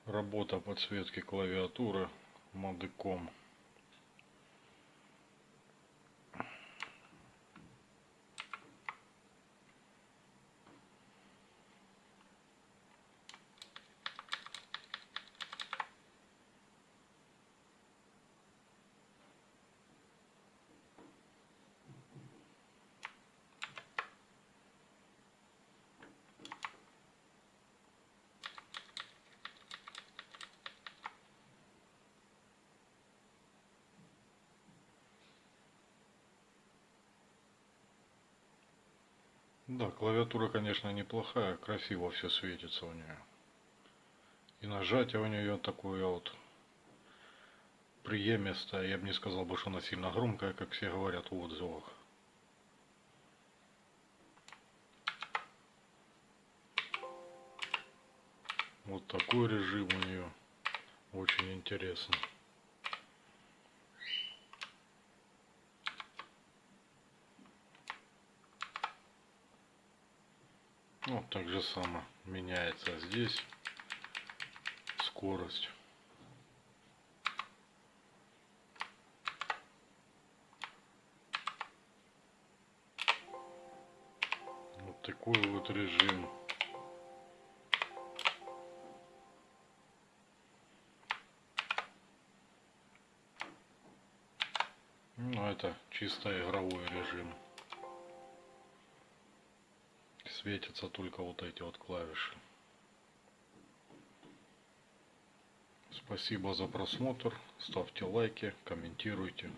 Работа подсветки клавиатуры Modicom. Да, клавиатура, конечно, неплохая, красиво все светится у нее. И нажатие у нее такое вот приемистое. Я бы не сказал, что она сильно громкая, как все говорят в отзывах. Вот такой режим у нее. Очень интересно. Вот так же само меняется здесь скорость. Вот такой вот режим. Ну, это чисто игровой режим. Светятся только вот эти вот клавиши. Спасибо за просмотр. Ставьте лайки, комментируйте.